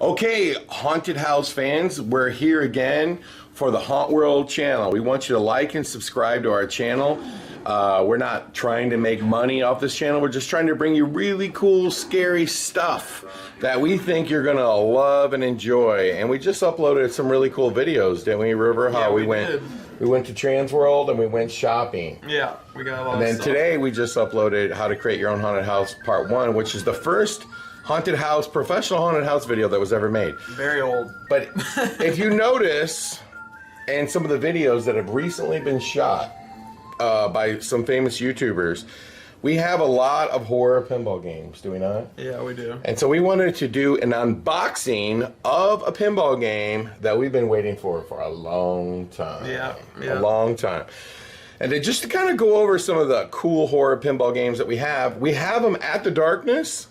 Okay, Haunted House fans, we're here again for the Haunt World channel. We want you to like and subscribe to our channel. We're not trying to make money off this channel. We're just trying to bring you really cool, scary stuff that we think you're gonna love and enjoy. And we just uploaded some really cool videos, didn't we, River? How we went to Trans World and we went shopping. Yeah, we got a lot of stuff. And then today we just uploaded How to Create Your Own Haunted House Part 1, which is the first haunted house, professional haunted house video that was ever made. Very old. But if you notice, in some of the videos that have recently been shot by some famous YouTubers, we have a lot of horror pinball games, do we not? Yeah, we do. And so we wanted to do an unboxing of a pinball game that we've been waiting for a long time. Yeah. A long time. And then just to kind of go over some of the cool horror pinball games that we have them at the Darkness,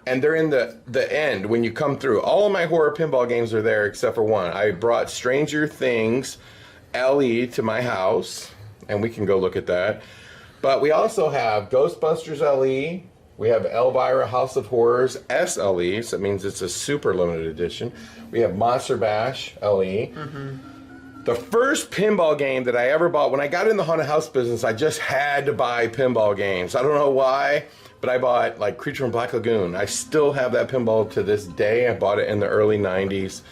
and they're in the end when you come through. All of my horror pinball games are there except for one. I brought Stranger Things LE to my house, and we can go look at that. But we also have Ghostbusters LE. We have Elvira House of Horrors SLE, so that means it's a super limited edition. We have Monster Bash LE. The first pinball game that I ever bought, when I got in the haunted house business, I just had to buy pinball games. I don't know why, but I bought like Creature from Black Lagoon. I still have that pinball to this day. I bought it in the early 90s.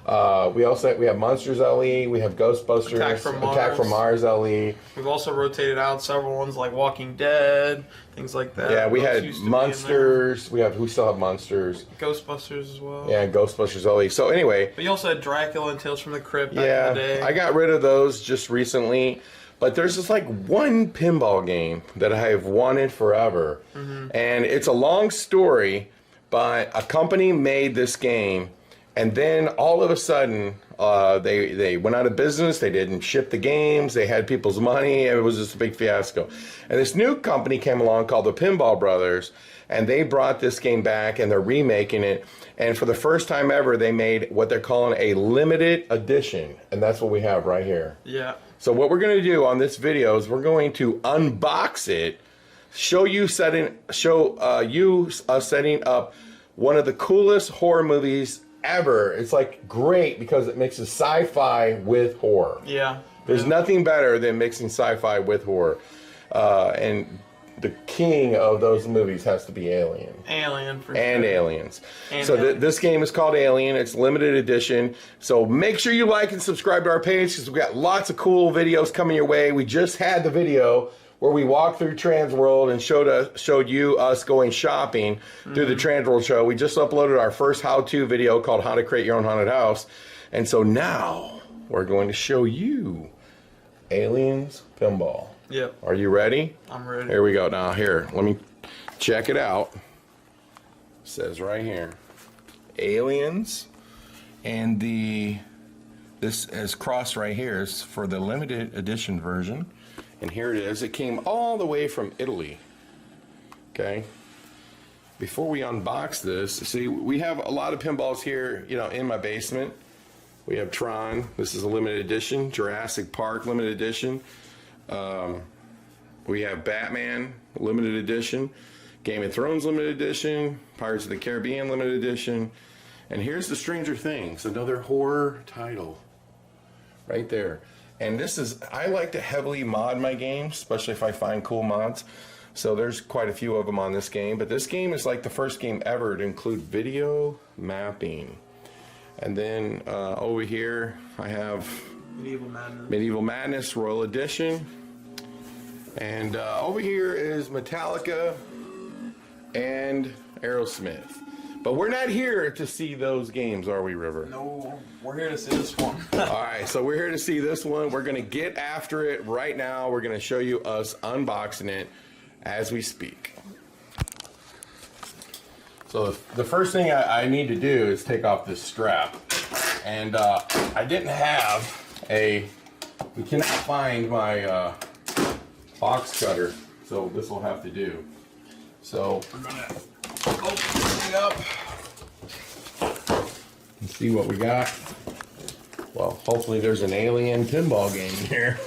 We have Monsters LE, we have Ghostbusters, Attack from Mars LE. We've also rotated out several ones like Walking Dead, things like that. Yeah, we had Monsters, we still have Monsters. Ghostbusters as well. Yeah, Ghostbusters LE. So anyway. But you also had Dracula and Tales from the Crypt back in the day. I got rid of those just recently. But there's just like one pinball game that I have wanted forever. And it's a long story, but a company made this game. And then all of a sudden, they went out of business. They didn't ship the games. They had people's money. It was just a big fiasco. And this new company came along called the Pinball Brothers, and they brought this game back, and they're remaking it. And for the first time ever, they made what they're calling a limited edition, and that's what we have right here. Yeah. So what we're going to do on this video is we're going to unbox it, show you setting up one of the coolest horror movies ever. It's like great because it mixes sci-fi with horror. Yeah. There's nothing better than mixing sci-fi with horror. And the king of those movies has to be Alien. Alien, for sure. And Aliens. So this game is called Alien. It's limited edition. So make sure you like and subscribe to our page because we've got lots of cool videos coming your way. We just had the video where we walked through Trans World and showed you us going shopping through the Trans World show. We just uploaded our first how-to video called How to Create Your Own Haunted House. And so now we're going to show you Aliens Pinball. Yep. Are you ready? I'm ready. Here we go. Now here, let me check it out. It says right here, Aliens, and this is crossed right here is for the limited edition version. And here it is. It came all the way from Italy. Okay. Before we unbox this, see, we have a lot of pinballs here, you know, in my basement. We have Tron. This is a limited edition. Jurassic Park limited edition. We have Batman limited edition. Game of Thrones limited edition. Pirates of the Caribbean limited edition. And here's the Stranger Things, another horror title. Right there. And this is, I like to heavily mod my games, especially if I find cool mods. So there's quite a few of them on this game. But this game is like the first game ever to include video mapping. And then over here, I have Medieval Madness Royal Edition. And over here is Metallica and Aerosmith. But we're not here to see those games, are we, River? No, we're here to see this one. Alright, so we're here to see this one. We're going to get after it right now. We're going to show you us unboxing it as we speak. So the first thing I need to do is take off this strap. And I didn't have we cannot find my box cutter. So this will have to do. So we're going to open this thing up and see what we got. Well, hopefully there's an Alien Pinball game here.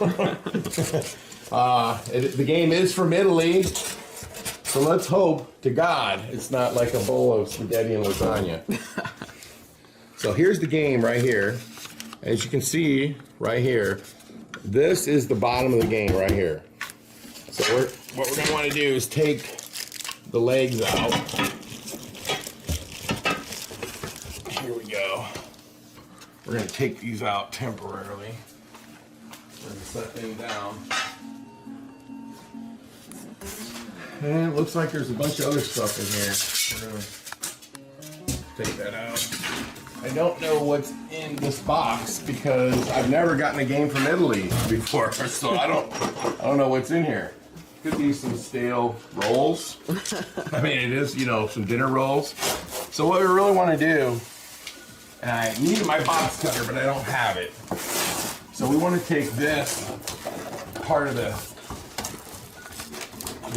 The game is from Italy, so let's hope to God it's not like a bowl of spaghetti and lasagna. So here's the game right here. As you can see right here, this is the bottom of the game right here. So what we're going to want to do is take the legs out. Here we go. We're going to take these out temporarily. We're going to set things down. And it looks like there's a bunch of other stuff in here. We're going to take that out. I don't know what's in this box because I've never gotten a game from Italy before, so I don't know what's in here. Could be some stale rolls. I mean, it is, you know, some dinner rolls. So what we really want to do, and I need my box cutter, but I don't have it. So we want to take this part of the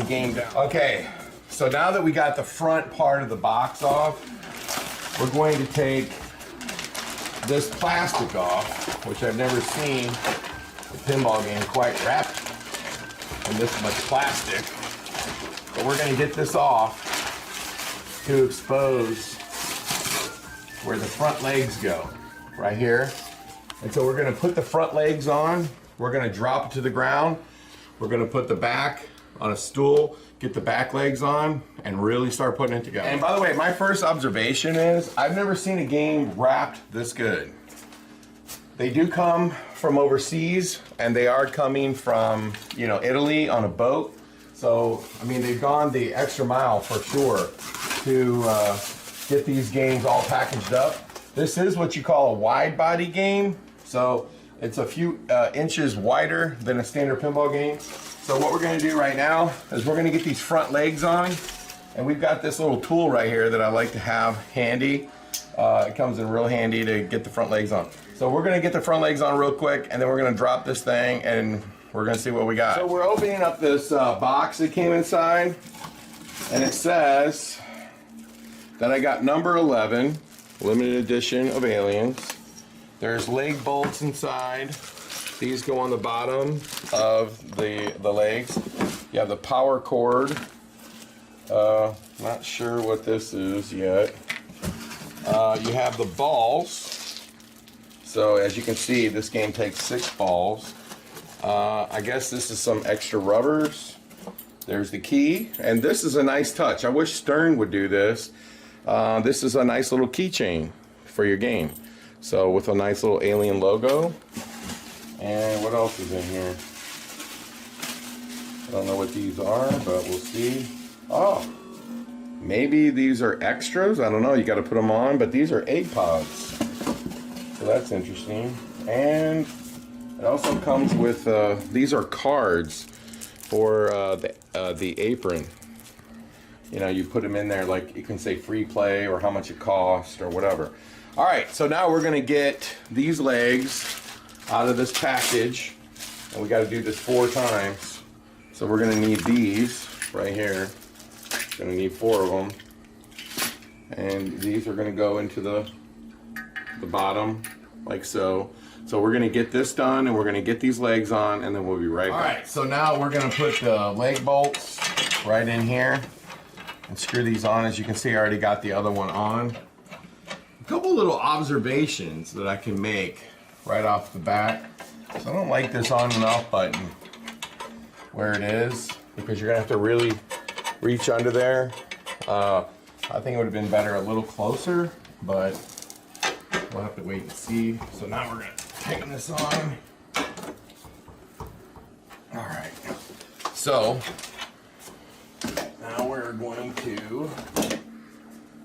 game down. Okay, so now that we got the front part of the box off, we're going to take this plastic off, which I've never seen a pinball game quite wrapped in this much plastic. But we're going to get this off to expose where the front legs go, right here. And so we're going to put the front legs on, we're going to drop it to the ground, we're going to put the back on a stool, get the back legs on, and really start putting it together. And by the way, my first observation is I've never seen a game wrapped this good. They do come from overseas, and they are coming from, you know, Italy on a boat. So, I mean, they've gone the extra mile for sure to get these games all packaged up. This is what you call a wide body game. So it's a few inches wider than a standard pinball game. So what we're going to do right now is we're going to get these front legs on, and we've got this little tool right here that I like to have handy. It comes in real handy to get the front legs on. So we're going to get the front legs on real quick, and then we're going to drop this thing, and we're going to see what we got. So we're opening up this box that came inside, and it says that I got number 11, limited edition of Aliens. There's leg bolts inside. These go on the bottom of the legs. You have the power cord. Not sure what this is yet. You have the balls. So as you can see, this game takes 6 balls. I guess this is some extra rubbers. There's the key, and this is a nice touch. I wish Stern would do this. This is a nice little keychain for your game. So with a nice little alien logo. And what else is in here? I don't know what these are, but we'll see. Oh, maybe these are extras. I don't know. You got to put them on, but these are egg pods. So that's interesting. And it also comes with these are cards for the apron. You know, you put them in there, like you can say free play or how much it costs or whatever. All right, so now we're gonna get these legs out of this package, and we got to do this 4 times. So we're going to need these right here. Going to need 4 of them, and these are going to go into the bottom like so. So we're going to get this done, and we're going to get these legs on, and then we'll be right back. All right, so now we're going to put the leg bolts right in here and screw these on. As you can see, I already got the other one on. A couple little observations that I can make right off the bat. So I don't like this on and off button where it is, because you're gonna have to really reach under there. I think it would have been better a little closer, but we'll have to wait and see. So now we're gonna tighten this on. All right, so now we're going to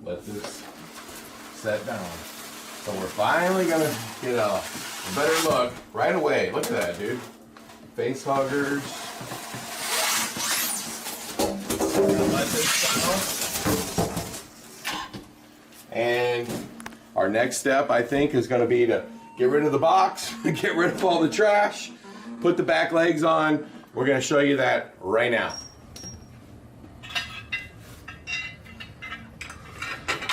let this set down. So we're finally gonna get a better look right away. Look at that, dude. Face huggers. We're gonna let this down. And our next step, I think, is gonna be to get rid of the box, get rid of all the trash, put the back legs on. We're gonna show you that right now.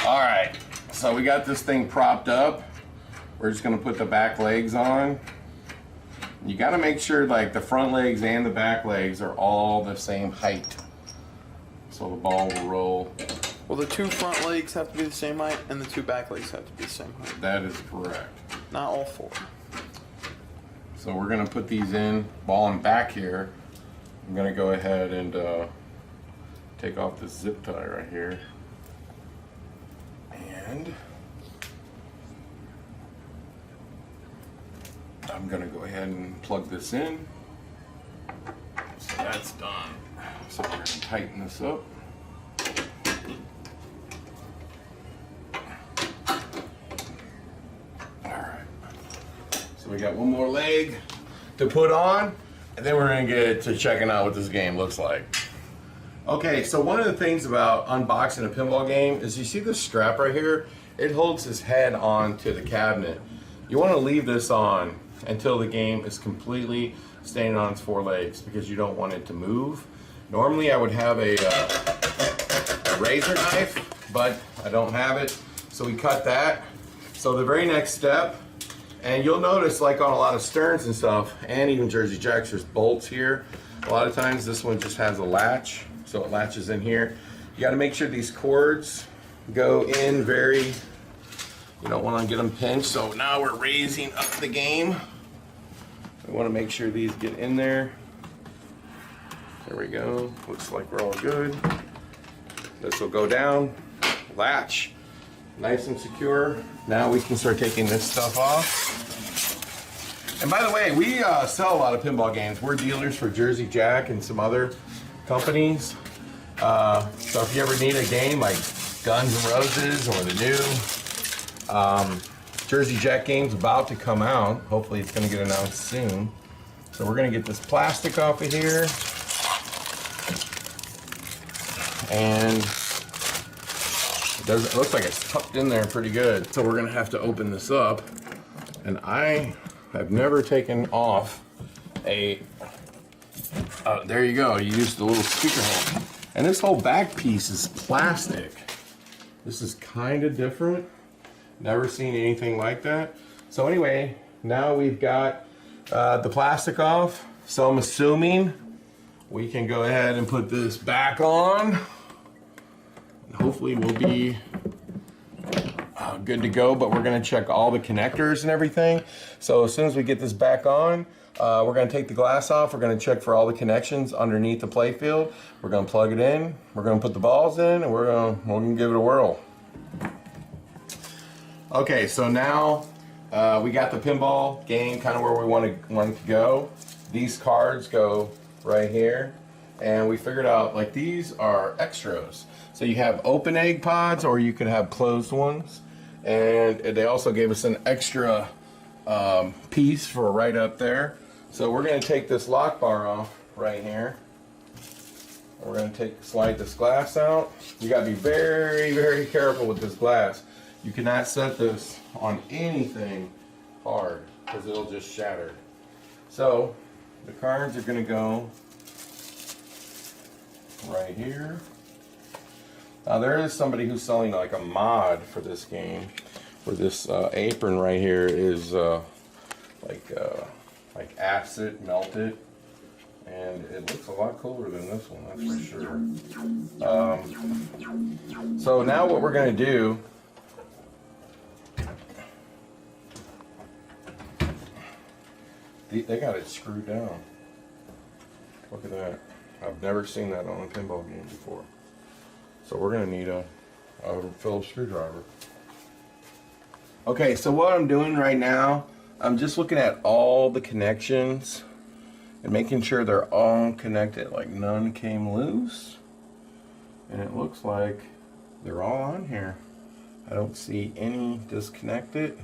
All right. So we got this thing propped up. We're just gonna put the back legs on. You gotta make sure like the front legs and the back legs are all the same height, so the ball will roll Well, the 2 front legs have to be the same height, and the 2 back legs have to be the same height. That is correct. Not all 4. So we're gonna put these in, ball them back here. I'm gonna go ahead and take off this zip tie right here. And I'm gonna go ahead and plug this in. So that's done. So we're gonna tighten this up. So we got one more leg to put on, and then we're gonna get to checking out what this game looks like. Okay, so one of the things about unboxing a pinball game is you see this strap right here? It holds his head on to the cabinet. You wanna leave this on until the game is completely standing on its 4 legs because you don't want it to move. Normally I would have a razor knife, but I don't have it, so we cut that. So the very next step, and you'll notice like on a lot of Sterns and stuff, and even Jersey Jacks, there's bolts here. A lot of times this one just has a latch, so it latches in here. You gotta make sure these cords go in very, you don't wanna get them pinched. So now we're raising up the game. We wanna make sure these get in there. There we go, looks like we're all good. This will go down, latch, nice and secure. Now we can start taking this stuff off. And by the way, we sell a lot of pinball games. We're dealers for Jersey Jack and some other companies. So if you ever need a game like Guns N' Roses or the new Jersey Jack game's about to come out. Hopefully it's gonna get announced soon. So we're gonna get this plastic off of here. And it looks like it's tucked in there pretty good. So we're gonna have to open this up. And I have never taken off a, there you go, you use the little speaker hole. And this whole back piece is plastic. This is kind of different. Never seen anything like that. So anyway, now we've got the plastic off. So I'm assuming we can go ahead and put this back on. Hopefully we'll be good to go, but we're gonna check all the connectors and everything. So as soon as we get this back on, we're gonna take the glass off. We're gonna check for all the connections underneath the play field. We're gonna plug it in. We're gonna put the balls in, and we're gonna give it a whirl. Okay, so now we got the pinball game kind of where we want it to go. These cards go right here, and we figured out like these are extras. So you have open egg pods, or you could have closed ones. And they also gave us an extra piece for right up there. So we're going to take this lock bar off right here. We're going to slide this glass out. You got to be very, very careful with this glass. You cannot set this on anything hard because it'll just shatter. So the cards are going to go right here. Now there is somebody who's selling like a mod for this game, where this apron right here is like acid melted, and it looks a lot cooler than this one, that's for sure. So now what we're going to do, they got it screwed down. Look at that. I've never seen that on a pinball game before. So we're going to need a Phillips screwdriver. Okay, so what I'm doing right now, I'm just looking at all the connections and making sure they're all connected, like none came loose. And it looks like they're all on here. I don't see any disconnected.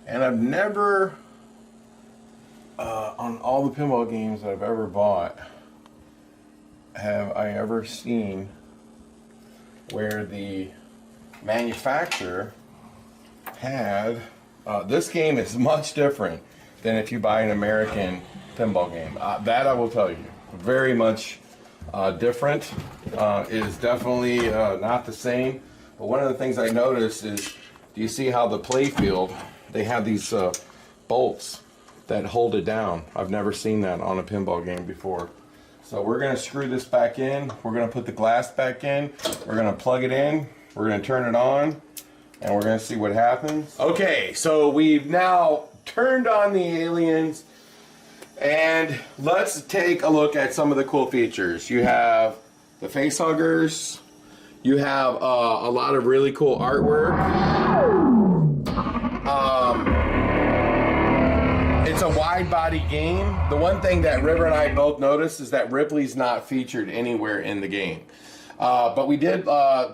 And I've never, on all the pinball games that I've ever bought, have I ever seen where the manufacturer had, this game is much different than if you buy an American pinball game. That I will tell you, very much different. It is definitely not the same. But one of the things I noticed is, do you see how the play field, they have these bolts that hold it down. I've never seen that on a pinball game before. So we're gonna screw this back in. We're gonna put the glass back in. We're gonna plug it in. We're gonna turn it on, and we're gonna see what happens. Okay, so we've now turned on the Aliens, and let's take a look at some of the cool features. You have the face huggers. You have a lot of really cool artwork. It's a wide body game. The one thing that River and I both noticed is that Ripley's not featured anywhere in the game. But we did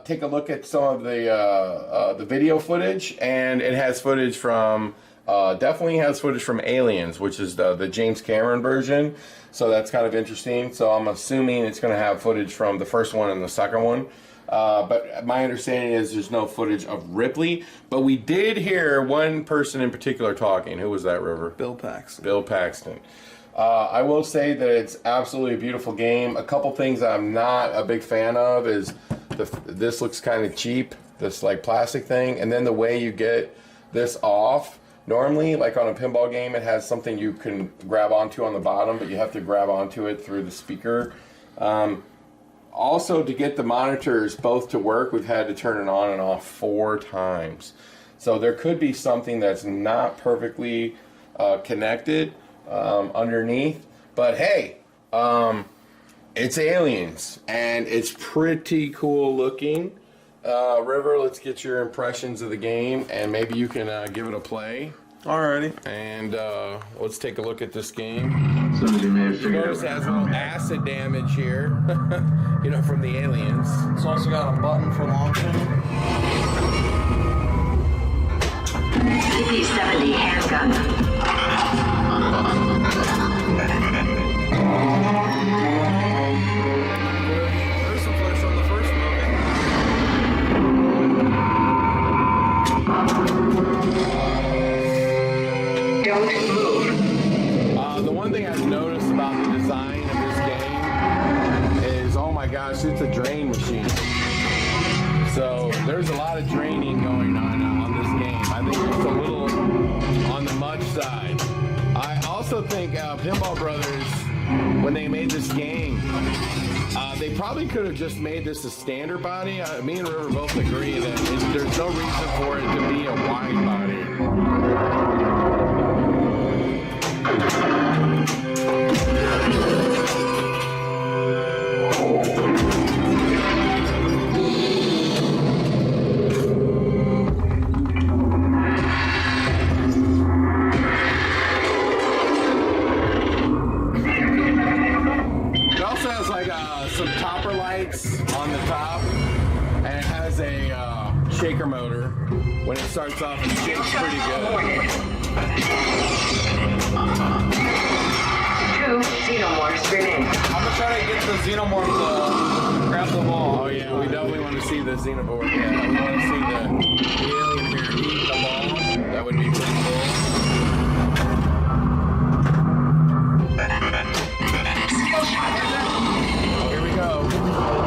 take a look at some of the video footage, and it has footage from, definitely has footage from Aliens, which is the James Cameron version. So that's kind of interesting. So I'm assuming it's going to have footage from the first one and the second one. But my understanding is there's no footage of Ripley. But we did hear one person in particular talking. Who was that, River? Bill Paxton. Bill Paxton. I will say that it's absolutely a beautiful game. A couple things I'm not a big fan of is this looks kind of cheap, this like plastic thing. And then the way you get this off. Normally, like on a pinball game, it has something you can grab onto on the bottom, but you have to grab onto it through the speaker. Also, to get the monitors both to work, we've had to turn it on and off 4 times. So there could be something that's not perfectly connected underneath. But hey, it's Aliens, and it's pretty cool looking. River, let's get your impressions of the game, and maybe you can give it a play. Alrighty. And let's take a look at this game. You notice it has a little acid damage here, you know, from the Aliens. It's also got a button for launching. CP-70 handgun. There's some footage from the first movie. Don't move. The one thing I've noticed about the design of this game is, oh my gosh, it's a drain machine. So there's a lot of draining going on this game. I think it's a little on the much side. I also think Pinball Brothers, when they made this game, they probably could have just made this a standard body. Me and River both agree that there's no reason for it to be a wide body. Some topper lights on the top, and it has a shaker motor. When it starts off, it shakes pretty good. 2 xenomorphs remain. I'm gonna try to get the xenomorph to grab the ball. Oh yeah, we definitely want to see the xenomorph. Yeah, we want to see the alien here eat the ball. That would be pretty cool.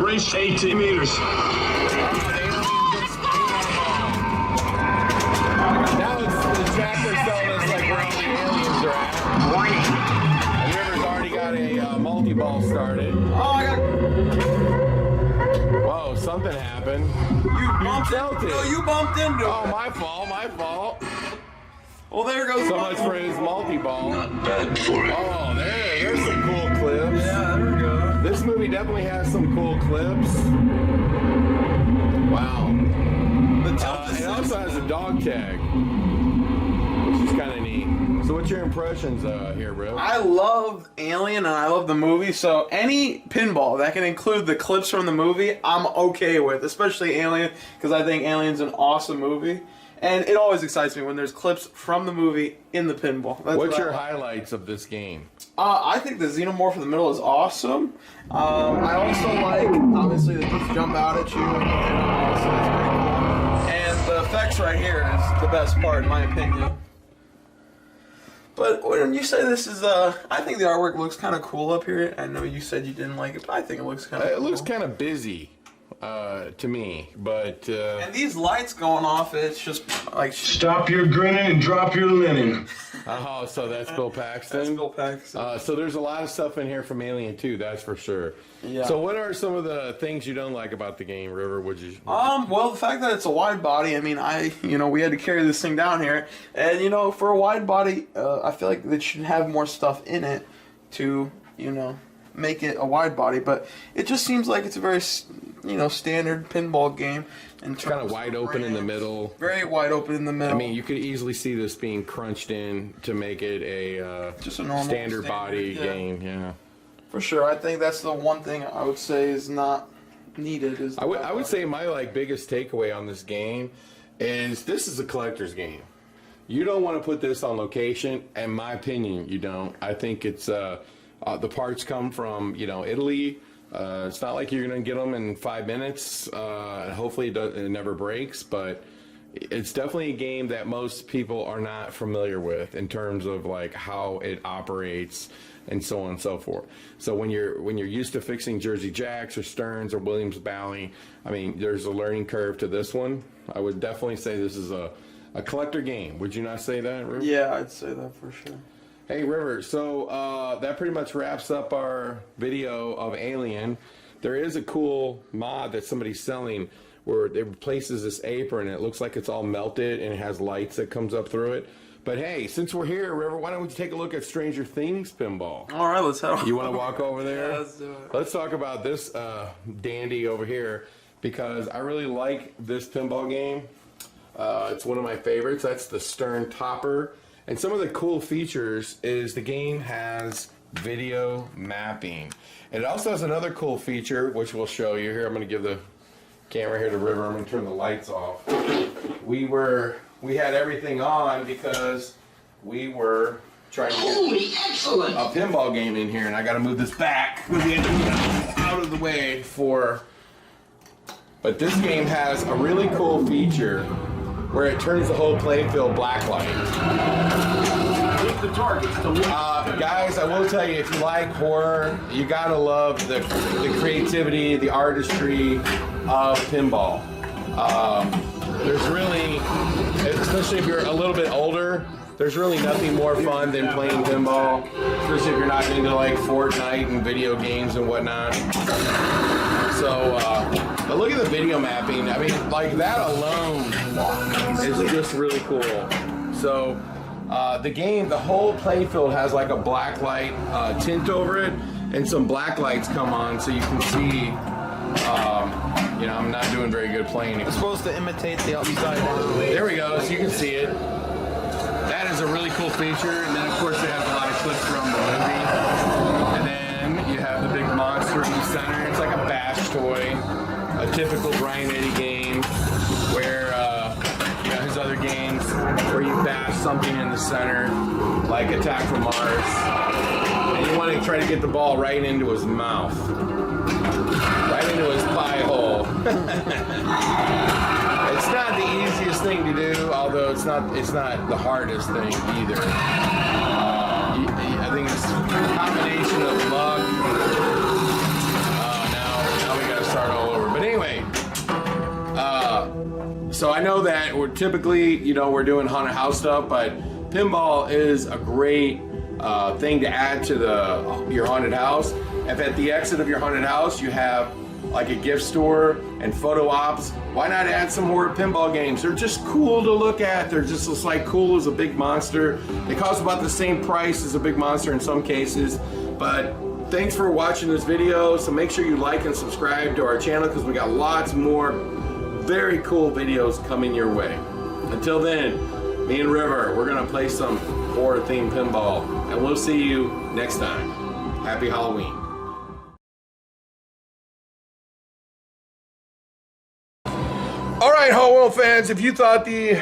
Race 18 meters. Now the tracker telling us like where all the aliens are at. Warning. And River's already got a multi-ball started. Oh, I got. Whoa, something happened. You bumped felt it. No, you bumped into it. Oh, my fault, my fault. Well, there goes. So much for his multi-ball. Not bad for it. Oh, there's some cool clips. Yeah, there we go. This movie definitely has some cool clips. Wow. It also has a dog tag, which is kind of neat. So what's your impressions here, Riv? I love Alien and I love the movie, so any pinball that can include the clips from the movie, I'm okay with, especially Alien, because I think Alien's an awesome movie. And it always excites me when there's clips from the movie in the pinball. That's What's what your highlights of this game? I think the xenomorph in the middle is awesome. I also like, obviously, they just jump out at you. So that's pretty cool. And the effects right here is the best part, in my opinion. But when you say this is, I think the artwork looks kind of cool up here. I know you said you didn't like it, but I think it looks kind of cool. It looks kind of busy to me, but... And these lights going off, it's just like... Stop your grinning and drop your linen. Oh, so that's Bill Paxton? That's Bill Paxton. So there's a lot of stuff in here from Alien 2, that's for sure. Yeah. So what are some of the things you don't like about the game, River? Well, the fact that it's a wide body, I mean, we had to carry this thing down here. And, for a wide body, I feel like they should have more stuff in it to, make it a wide body. But it just seems like it's a very, standard pinball game. It's kind of wide open in the middle. Very wide open in the middle. I mean, you could easily see this being crunched in to make it a just a normal standard body game. Yeah, for sure. I think that's the one thing I would say is not needed. I would say my biggest takeaway on this game is this is a collector's game. You don't want to put this on location. In my opinion, you don't. I think it's the parts come from Italy. It's not like you're going to get them in 5 minutes. Hopefully it never breaks, but it's definitely a game that most people are not familiar with in terms of how it operates and so on and so forth. So when you're used to fixing Jersey Jacks or Stearns or Williams Bally, I mean, there's a learning curve to this one. I would definitely say this is a collector game. Would you not say that, River? Yeah, I'd say that for sure. Hey, River, so that pretty much wraps up our video of Alien. There is a cool mod that somebody's selling where it replaces this apron. It looks like it's all melted and it has lights that comes up through it. But hey, since we're here, River, why don't we take a look at Stranger Things Pinball? All right, let's head on. You want to walk over there? Yeah, let's do it. Let's talk about this dandy over here because I really like this pinball game. It's one of my favorites. That's the Stern Topper. And some of the cool features is the game has video mapping. And it also has another cool feature, which we'll show you here. I'm going to give the camera here to River. I'm going to turn the lights off. We had everything on because we were trying to get a pinball game in here. And I got to move this back because we had to move it out of the way for... But this game has a really cool feature where it turns the whole playfield blacklight. Guys, I will tell you, if you like horror, you gotta love the creativity, the artistry of pinball. There's really, especially if you're a little bit older, there's really nothing more fun than playing pinball, especially if you're not into Fortnite and video games and whatnot. So, but look at the video mapping. I mean, that alone is just really cool. So, the game, the whole playfield has a black light tint over it, and some black lights come on so you can see. I'm not doing very good playing. It's supposed to imitate the upside down. There we go, so you can see it. That is a really cool feature, and then of course it has a lot of clips from the movie. And then you have the big monster in the center. It's like a bash toy, a typical Brian Eddy game, where his other games where you bash something in the center, like Attack from Mars, and you want to try to get the ball right into his mouth, right into his pie hole. It's not the easiest thing to do, although it's not the hardest thing either. I think it's a combination of luck. Now we got to start all over. But anyway, so I know that we're typically, we're doing haunted house stuff, but pinball is a great thing to add to your haunted house. If at the exit of your haunted house you have a gift store and photo ops, why not add some more pinball games? They're just cool to look at. They're just cool as a big monster. They cost about the same price as a big monster in some cases. But thanks for watching this video. So make sure you like and subscribe to our channel because we got lots more very cool videos coming your way. Until then, me and River, we're gonna play some horror themed pinball, and we'll see you next time. Happy Halloween. All right, Hot World fans, if you thought the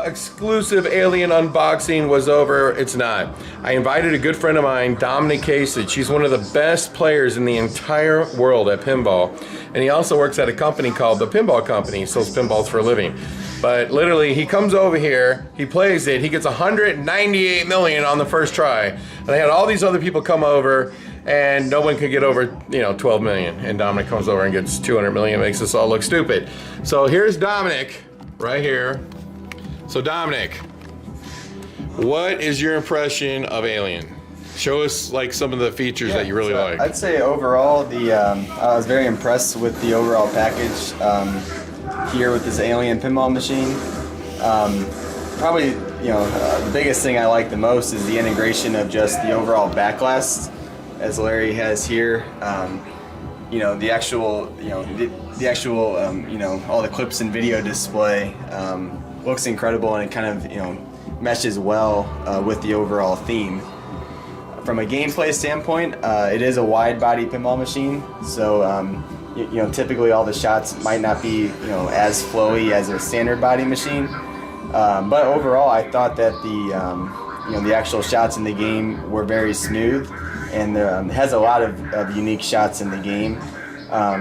exclusive Alien unboxing was over, it's not. I invited a good friend of mine, Dominic Kacich. He's one of the best players in the entire world at pinball. And he also works at a company called The Pinball Company. He sells pinballs for a living. But literally, he comes over here, he plays it, he gets 198 million on the first try. And I had all these other people come over, and no one could get over, 12 million. And Dominic comes over and gets 200 million, makes us all look stupid. So here's Dominic, right here. So Dominic, What is your impression of Alien? Show us like some of the features that you really like. I'd say overall, I was very impressed with the overall package here with this Alien Pinball machine. Probably, the biggest thing I like the most is the integration of just the overall backlast, as Larry has here. The actual, all the clips and video display looks incredible, and it kind of, meshes well with the overall theme. From a gameplay standpoint, it is a wide body pinball machine, so typically all the shots might not be as flowy as a standard body machine. But overall, I thought that the actual shots in the game were very smooth, and has a lot of unique shots in the game.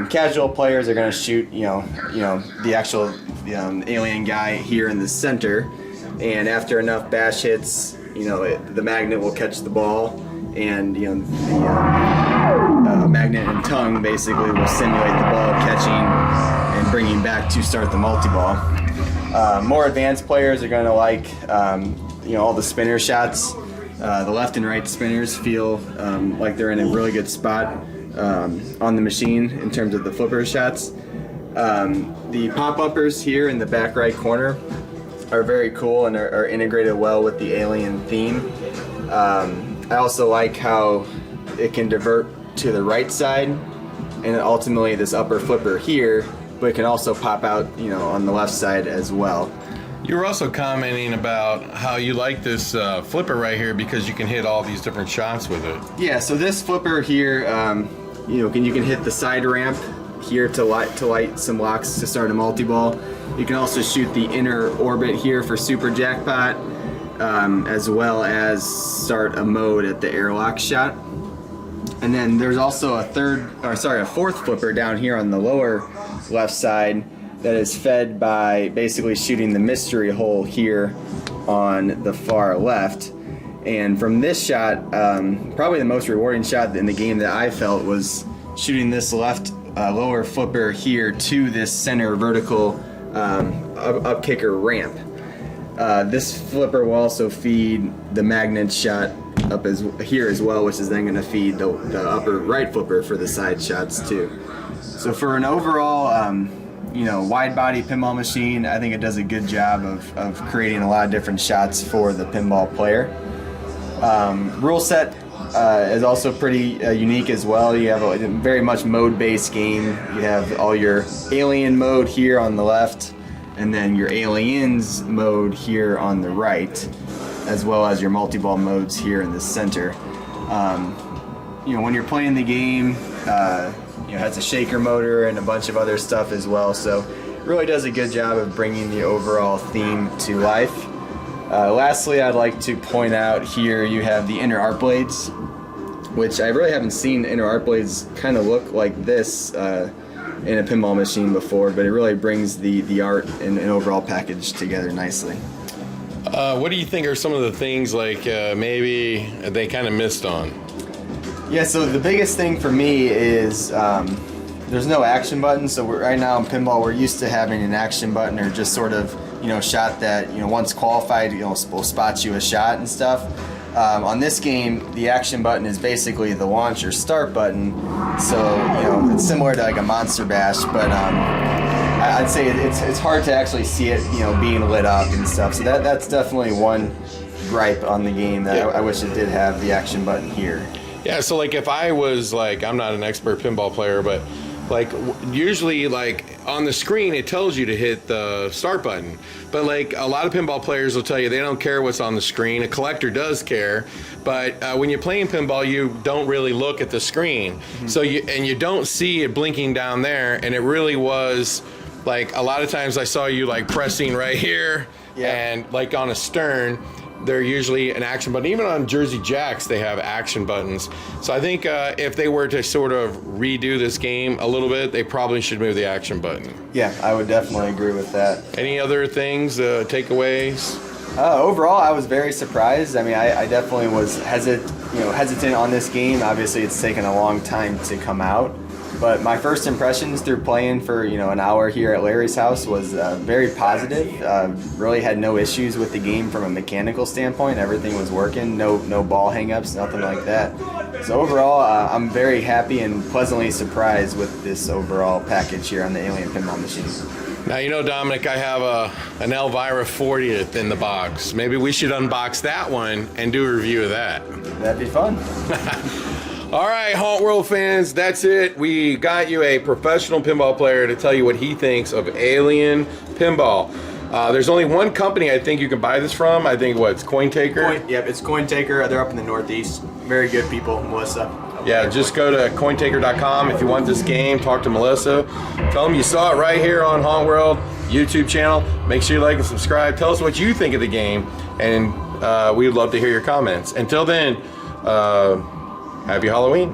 Casual players are going to shoot the actual alien guy here in the center, and after enough bash hits, the magnet will catch the ball, and the magnet and tongue basically will simulate the ball catching and bringing back to start the multi-ball. More advanced players are going to like all the spinner shots. The left and right spinners feel like they're in a really good spot on the machine in terms of the flipper shots. The pop-uppers here in the back right corner are very cool and are integrated well with the Alien theme. I also like how it can divert to the right side, and ultimately this upper flipper here, but it can also pop out on the left side as well. You were also commenting about how you like this flipper right here because you can hit all these different shots with it. Yeah, so this flipper here, you can hit the side ramp here to light some locks to start a multi-ball. You can also shoot the inner orbit here for super jackpot, as well as start a mode at the airlock shot. And then there's also a fourth flipper down here on the lower left side that is fed by basically shooting the mystery hole here on the far left. And from this shot, probably the most rewarding shot in the game that I felt was shooting this left lower flipper here to this center vertical up kicker ramp. This flipper will also feed the magnet shot up here as well, which is then going to feed the upper right flipper for the side shots too. So for an overall wide body pinball machine, I think it does a good job of creating a lot of different shots for the pinball player. Rule set is also pretty unique as well. You have a very much mode-based game. You have all your alien mode here on the left, and then your aliens mode here on the right, as well as your multi-ball modes here in the center. When you're playing the game, it has a shaker motor and a bunch of other stuff as well, so it really does a good job of bringing the overall theme to life. Lastly, I'd like to point out here you have the inner art blades, which I really haven't seen inner art blades kind of look like this in a pinball machine before, but it really brings the art and overall package together nicely. What do you think are some of the things like maybe they kind of missed on? Yeah, so the biggest thing for me is there's no action button. So right now in pinball, we're used to having an action button or just sort of shot that once qualified will spot you a shot and stuff. On this game, the action button is basically the launch or start button. So it's similar to like a Monster Bash, but I'd say it's hard to actually see it being lit up and stuff. So that's definitely one gripe on the game that I wish it did have the action button here. Yeah, so like if I was like, I'm not an expert pinball player, but like usually like on the screen it tells you to hit the start button, but like a lot of pinball players will tell you they don't care what's on the screen. A collector does care, but when you're playing pinball you don't really look at the screen. Mm-hmm. So you don't see it blinking down there, and it really was like a lot of times I saw you like pressing right here, and like on a stern they're usually an action button. Even on Jersey Jacks, they have action buttons. So I think if they were to sort of redo this game a little bit, they probably should move the action button. Yeah, I would definitely agree with that. Any other things, takeaways? Overall, I was very surprised. I mean, I definitely was hesitant on this game. Obviously, it's taken a long time to come out. But my first impressions through playing for an hour here at Larry's house was very positive. Really had no issues with the game from a mechanical standpoint. Everything was working. No ball hangups, nothing like that. So overall, I'm very happy and pleasantly surprised with this overall package here on the Alien Pinball machine. Now, Dominic, I have an Elvira 40th in the box. Maybe we should unbox that one and do a review of that. That'd be fun. All right, Haunt World fans, that's it. We got you a professional pinball player to tell you what he thinks of Alien Pinball. There's only one company I think you can buy this from. I think it's Coin Taker. Yep, it's Coin Taker. They're up in the Northeast. Very good people, Melissa. Yeah, just go to cointaker.com if you want this game. Talk to Melissa. Tell them you saw it right here on Haunt World YouTube channel. Make sure you like and subscribe. Tell us what you think of the game, and we'd love to hear your comments. Until then, happy Halloween.